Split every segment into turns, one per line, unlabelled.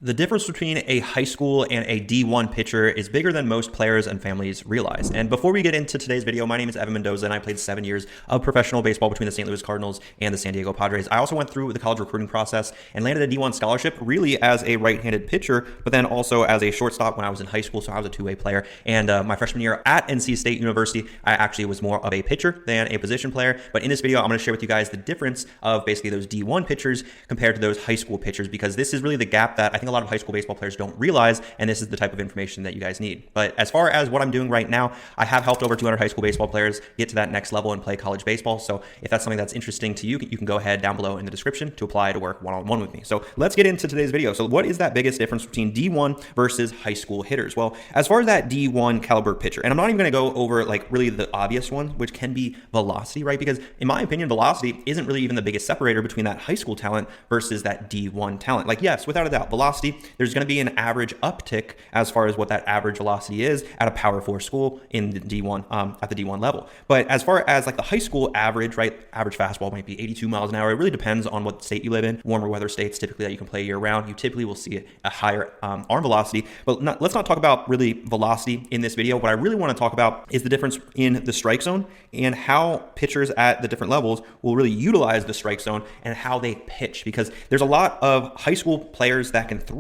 The difference between a high school and a D1 pitcher is bigger than most players and families realize. And before we get into today's video, my name is Evan Mendoza and I played 7 years of professional baseball between the St. Louis Cardinals and the San Diego Padres. I also went through the college recruiting process and landed a D1 scholarship really as a right-handed pitcher, but then also as a shortstop when I was in high school, so I was a two-way player. And my freshman year at NC State University, I actually was more of a pitcher than a position player. But in this video, I'm going to share with you guys the difference of basically those D1 pitchers compared to those high school pitchers, because this is really the gap that I think a lot of high school baseball players don't realize, and this is the type of information that you guys need. But as far as what I'm doing right now, I have helped over 200 high school baseball players get to that next level and play college baseball. So if that's something that's interesting to you, you can go ahead down below in the description to apply to work one-on-one with me. So let's get into today's video. So what is that biggest difference between D1 versus high school hitters? Well, as far as that D1 caliber pitcher, and I'm not even going to go over like really the obvious one, which can be velocity, right? Because in my opinion, velocity isn't really even the biggest separator between that high school talent versus that D1 talent. Like, yes, without a doubt, velocity, there's going to be an average uptick as far as what that average velocity is at a Power 4 school in the D1 at the D1 level. But as far as like the high school average, right? Average fastball might be 82 miles an hour. It really depends on what state you live in. Warmer weather states typically that you can play year round, you typically will see a higher arm velocity. But let's not talk about really velocity in this video. What I really want to talk about is the difference in the strike zone and how pitchers at the different levels will really utilize the strike zone and how they pitch, because there's a lot of high school players that can throw.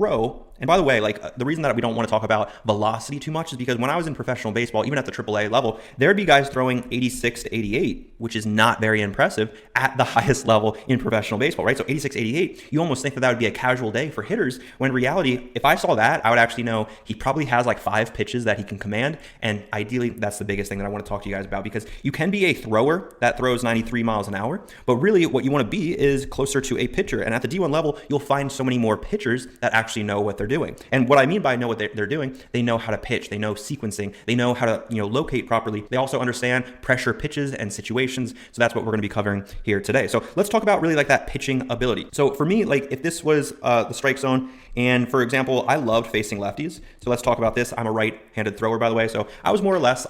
And by the way, like the reason that we don't want to talk about velocity too much is because when I was in professional baseball, even at the AAA level, there'd be guys throwing 86 to 88, which is not very impressive at the highest level in professional baseball, right? So 86, 88, you almost think that would be a casual day for hitters, when in reality, if I saw that, I would actually know he probably has like 5 pitches that he can command. And ideally, that's the biggest thing that I want to talk to you guys about, because you can be a thrower that throws 93 miles an hour, but really what you want to be is closer to a pitcher. And at the D1 level, you'll find so many more pitchers that actually know what they're doing. And what I mean by know what they're doing, they know how to pitch, they know sequencing, they know how to locate properly. They also understand pressure pitches and situations. So that's what we're going to be covering here today. So let's talk about really like that pitching ability. So for me, like if this was the strike zone, and for example, I loved facing lefties. So let's talk about this. I'm a right-handed thrower, by the way. So I was more or less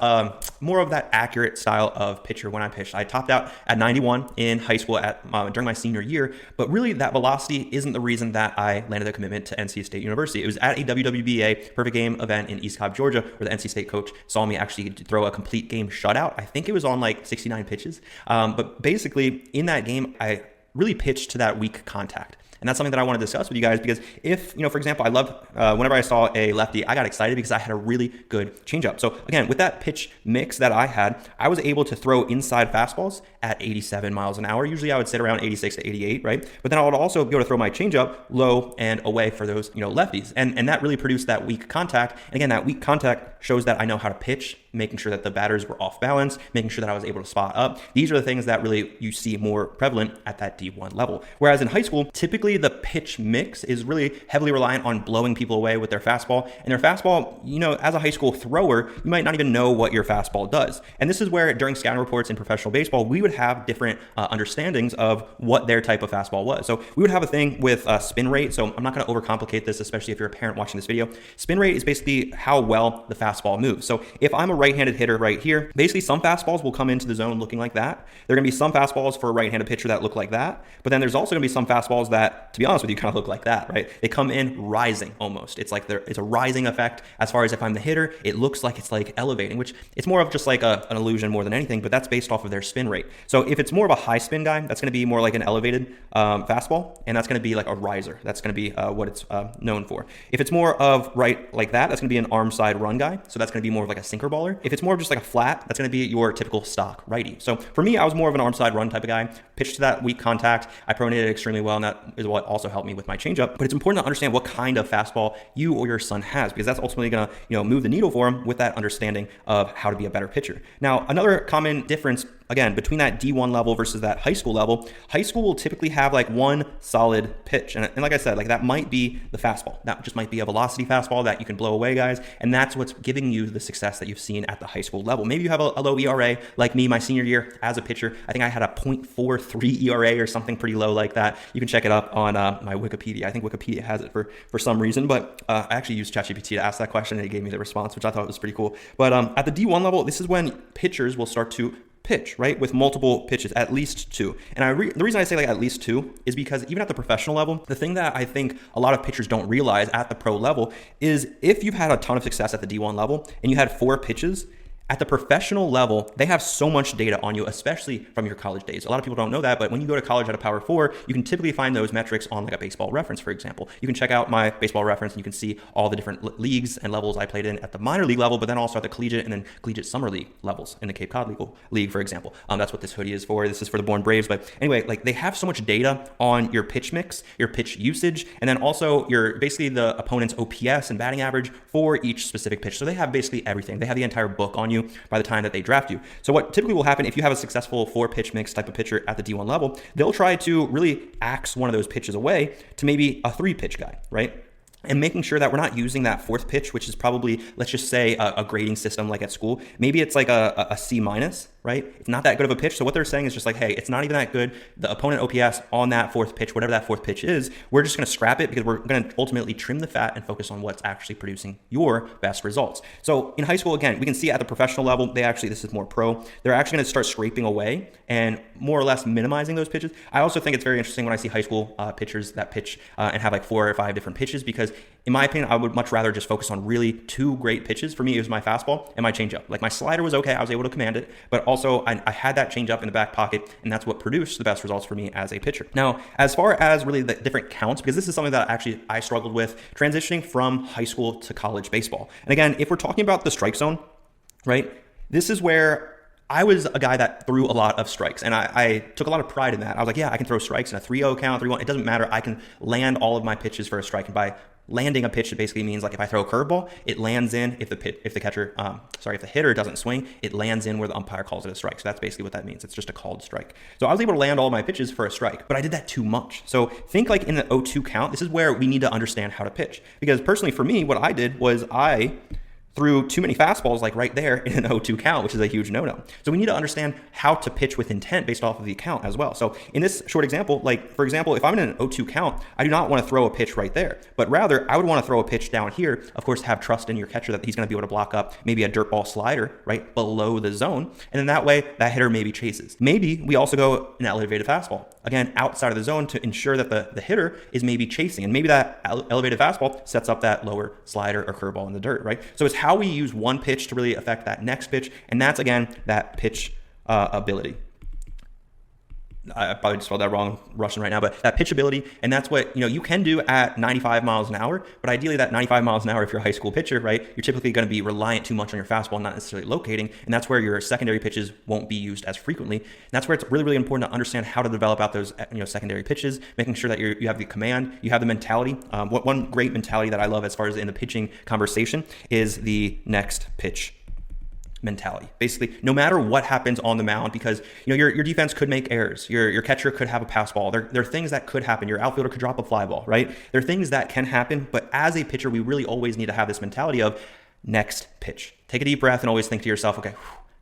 more of that accurate style of pitcher when I pitched. I topped out at 91 in high school during my senior year, but really that velocity isn't the reason that I landed a commitment to NC State University. It was at a WWBA perfect game event in East Cobb, Georgia, where the NC State coach saw me actually throw a complete game shutout. I think it was on like 69 pitches. But basically in that game, I really pitched to that weak contact. And that's something that I want to discuss with you guys, because if, for example, I loved whenever I saw a lefty, I got excited because I had a really good changeup. So again, with that pitch mix that I had, I was able to throw inside fastballs at 87 miles an hour. Usually I would sit around 86 to 88, right? But then I would also be able to throw my changeup low and away for those, lefties. And that really produced that weak contact. And again, that weak contact shows that I know how to pitch, making sure that the batters were off balance, making sure that I was able to spot up. These are the things that really you see more prevalent at that D1 level. Whereas in high school, typically the pitch mix is really heavily reliant on blowing people away with their fastball. And their fastball, as a high school thrower, you might not even know what your fastball does. And this is where during scouting reports in professional baseball, we would have different understandings of what their type of fastball was. So we would have a thing with spin rate. So I'm not going to overcomplicate this, especially if you're a parent watching this video. Spin rate is basically how well the fastball moves. So if I'm a right-handed hitter right here, basically some fastballs will come into the zone looking like that. There are going to be some fastballs for a right-handed pitcher that look like that. But then there's also going to be some fastballs that, to be honest with you, kind of look like that, right? They come in rising almost. It's like it's a rising effect. As far as if I'm the hitter, it looks like it's like elevating, which it's more of just like an illusion more than anything, but that's based off of their spin rate. So if it's more of a high spin guy, that's going to be more like an elevated fastball, and that's going to be like a riser. That's going to be what it's known for. If it's more of right like that, that's going to be an arm side run guy. So that's going to be more of like a sinker baller. If it's more of just like a flat, that's going to be your typical stock righty. So for me, I was more of an arm side run type of guy. Pitched to that weak contact. I pronated extremely well, and that is what also helped me with my changeup. But it's important to understand what kind of fastball you or your son has, because that's ultimately going to move the needle for him with that understanding of how to be a better pitcher. Now, another common difference, again, between that D1 level versus that high school level, high school will typically have like one solid pitch. And like I said, like that might be the fastball. That just might be a velocity fastball that you can blow away, guys. And that's what's giving you the success that you've seen at the high school level. Maybe you have a low ERA like me, my senior year as a pitcher. I think I had a 0.43 ERA or something pretty low like that. You can check it up on my Wikipedia. I think Wikipedia has it for some reason, but I actually used ChatGPT to ask that question and it gave me the response, which I thought was pretty cool. But at the D1 level, this is when pitchers will start to pitch, right? With multiple pitches, at least two. And the reason I say like at least two is because even at the professional level, the thing that I think a lot of pitchers don't realize at the pro level is if you've had a ton of success at the D1 level and you had 4 pitches, at the professional level, they have so much data on you, especially from your college days. A lot of people don't know that, but when you go to college at a Power 4, you can typically find those metrics on like a baseball reference, for example. You can check out my baseball reference and you can see all the different leagues and levels I played in at the minor league level, but then also at the collegiate and then collegiate summer league levels in the Cape Cod League, for example. That's what this hoodie is for. This is for the Born Braves. But anyway, like they have so much data on your pitch mix, your pitch usage, and then also your basically the opponent's OPS and batting average for each specific pitch. So they have basically everything. They have the entire book on you by the time that they draft you. So what typically will happen if you have a successful 4 pitch mix type of pitcher at the D1 level, they'll try to really axe one of those pitches away to maybe a 3 pitch guy, right? And making sure that we're not using that 4th pitch, which is probably, let's just say a grading system like at school. Maybe it's like a C minus, right? It's not that good of a pitch. So what they're saying is just like, hey, it's not even that good. The opponent OPS on that 4th pitch, whatever that 4th pitch is, we're just going to scrap it because we're going to ultimately trim the fat and focus on what's actually producing your best results. So in high school, again, we can see at the professional level, this is more pro. They're actually going to start scraping away and more or less minimizing those pitches. I also think it's very interesting when I see high school pitchers that pitch and have like 4 or 5 different pitches because in my opinion, I would much rather just focus on really 2 great pitches. For me, it was my fastball and my changeup. Like my slider was okay. I was able to command it, but also I had that changeup in the back pocket, and that's what produced the best results for me as a pitcher. Now, as far as really the different counts, because this is something that actually I struggled with transitioning from high school to college baseball. And again, if we're talking about the strike zone, right, this is where I was a guy that threw a lot of strikes, and I took a lot of pride in that. I was like, yeah, I can throw strikes in a 3-0 count, 3-1. It doesn't matter. I can land all of my pitches for a strike. And by landing a pitch, it basically means like if I throw a curveball, it lands in. If the hitter doesn't swing, it lands in where the umpire calls it a strike. So that's basically what that means. It's just a called strike. So I was able to land all my pitches for a strike, but I did that too much. So think like in the 0-2 count, this is where we need to understand how to pitch. Because personally for me, what I did was I threw too many fastballs like right there in an 0-2 count, which is a huge no-no. So we need to understand how to pitch with intent based off of the count as well. So in this short example, like for example, if I'm in an 0-2 count, I do not want to throw a pitch right there, but rather I would want to throw a pitch down here. Of course, have trust in your catcher that he's going to be able to block up maybe a dirt ball slider right below the zone. And then that way that hitter maybe chases. Maybe we also go an elevated fastball, again, outside of the zone to ensure that the hitter is maybe chasing. And maybe that elevated fastball sets up that lower slider or curveball in the dirt, right? So it's how we use one pitch to really affect that next pitch. And that's, again, that pitch ability. I probably spelled that wrong Russian right now, but that pitch ability, and that's what you can do at 95 miles an hour, but ideally that 95 miles an hour, if you're a high school pitcher, right, you're typically going to be reliant too much on your fastball, not necessarily locating, and that's where your secondary pitches won't be used as frequently. And that's where it's really, really important to understand how to develop out those secondary pitches, making sure that you have the command, you have the mentality. One great mentality that I love as far as in the pitching conversation is the next pitch mentality. Basically, no matter what happens on the mound, because your defense could make errors, your catcher could have a pass ball. There are things that could happen. Your outfielder could drop a fly ball, right? There are things that can happen, but as a pitcher, we really always need to have this mentality of next pitch. Take a deep breath and always think to yourself, okay,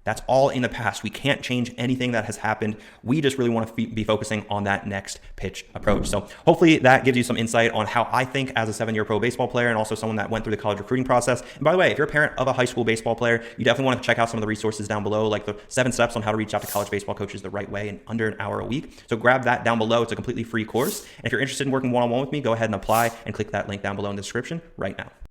that's all in the past. We can't change anything that has happened. We just really want to be focusing on that next pitch approach. So hopefully that gives you some insight on how I think as a 7-year pro baseball player and also someone that went through the college recruiting process. And by the way, if you're a parent of a high school baseball player, you definitely want to check out some of the resources down below, like the 7 steps on how to reach out to college baseball coaches the right way in under an hour a week. So grab that down below. It's a completely free course. And if you're interested in working one-on-one with me, go ahead and apply and click that link down below in the description right now.